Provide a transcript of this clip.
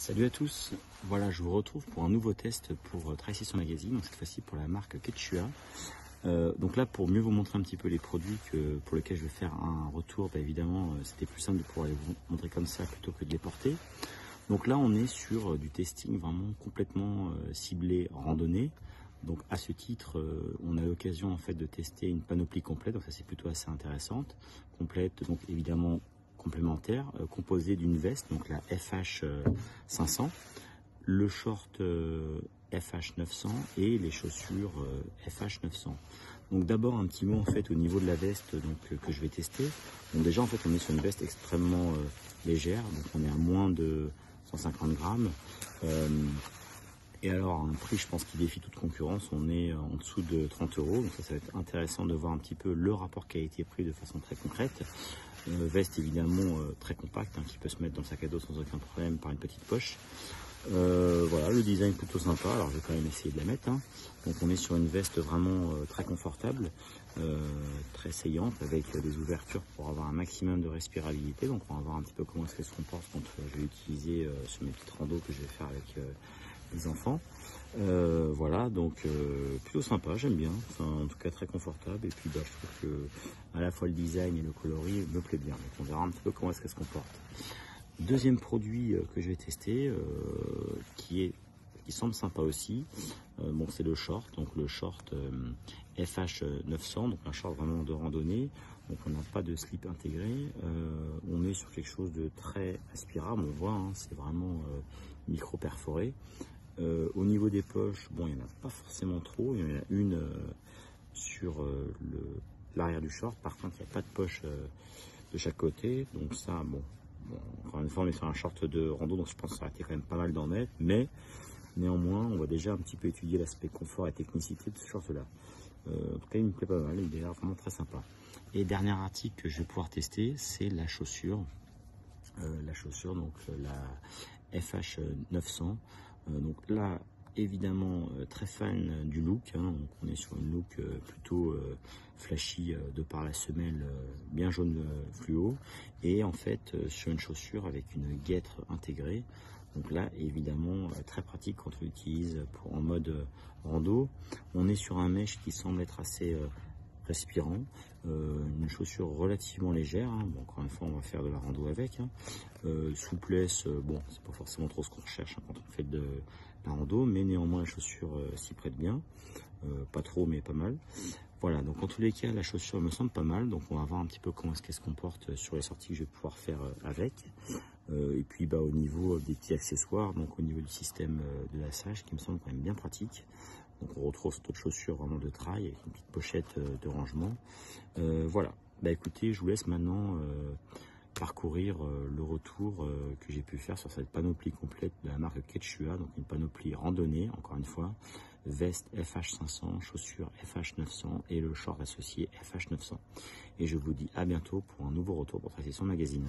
Salut à tous, voilà je vous retrouve pour un nouveau test pour Transition Magazine, donc cette fois-ci pour la marque Quechua. Donc là pour mieux vous montrer un petit peu les produits pour lesquels je vais faire un retour, évidemment c'était plus simple de pouvoir les vous montrer comme ça plutôt que de les porter. Donc là on est sur du testing vraiment complètement ciblé randonnée. Donc à ce titre on a l'occasion en fait de tester une panoplie complète, donc ça c'est plutôt assez intéressante, complète donc évidemment complémentaire, composée d'une veste, donc la FH 500, le short FH 900 et les chaussures FH 900. Donc d'abord un petit mot en fait au niveau de la veste que je vais tester. Donc déjà en fait on est sur une veste extrêmement légère, donc on est à moins de 150 grammes. Et alors un prix je pense qui défie toute concurrence, on est en dessous de 30 €, donc ça va être intéressant de voir un petit peu le rapport qualité-prix de façon très concrète. Veste évidemment très compacte, qui peut se mettre dans le sac à dos sans aucun problème par une petite poche. Voilà, le design plutôt sympa, alors je vais quand même essayer de la mettre. Donc on est sur une veste vraiment très confortable, très saillante, avec des ouvertures pour avoir un maximum de respirabilité. Donc on va voir un petit peu comment est-ce qu'elle se comporte quand je vais l'utiliser sur mes petites randos que je vais faire avec les enfants. Voilà, donc plutôt sympa, j'aime bien, enfin, en tout cas très confortable, et puis je trouve que à la fois le design et le coloris me plaît bien, donc on verra un petit peu comment est-ce qu'elle se comporte. Deuxième produit que je vais tester, qui semble sympa aussi, bon, c'est le short, donc le short FH 900, donc un short vraiment de randonnée, donc on n'a pas de slip intégré, on est sur quelque chose de très aspirable, on voit, c'est vraiment micro perforé. Au niveau des poches, bon, il n'y en a pas forcément trop, il y en a une sur l'arrière du short, par contre il n'y a pas de poche de chaque côté, donc ça, bon, encore une fois on est sur un short de rando, donc je pense que ça aurait été quand même pas mal d'en mettre, mais néanmoins on va déjà un petit peu étudier l'aspect confort et technicité de ce short là. En tout cas il me plaît pas mal, il est vraiment très sympa. Et dernier article que je vais pouvoir tester, c'est la chaussure. Donc la FH 900. Donc là, évidemment, très fan du look. Donc on est sur une look plutôt flashy de par la semelle bien jaune fluo. Et en fait, sur une chaussure avec une guêtre intégrée. Donc là, évidemment, très pratique quand on l'utilise en mode rando. On est sur un mesh qui semble être assez respirant, une chaussure relativement légère, bon, encore une fois on va faire de la rando avec, souplesse, bon c'est pas forcément trop ce qu'on recherche quand on fait de la rando, mais néanmoins la chaussure s'y prête bien, pas trop mais pas mal. Voilà, donc en tous les cas la chaussure me semble pas mal, donc on va voir un petit peu comment est-ce qu'elle se comporte sur les sorties que je vais pouvoir faire avec. Et puis au niveau des petits accessoires, donc au niveau du système de lassage qui me semble quand même bien pratique. Donc on retrouve cette autre chaussure vraiment de trail avec une petite pochette de rangement. Voilà, écoutez, je vous laisse maintenant parcourir le retour que j'ai pu faire sur cette panoplie complète de la marque Quechua, donc une panoplie randonnée, encore une fois, veste FH 500, chaussures FH 900 et le short associé FH 900. Et je vous dis à bientôt pour un nouveau retour pour Transition Magazine.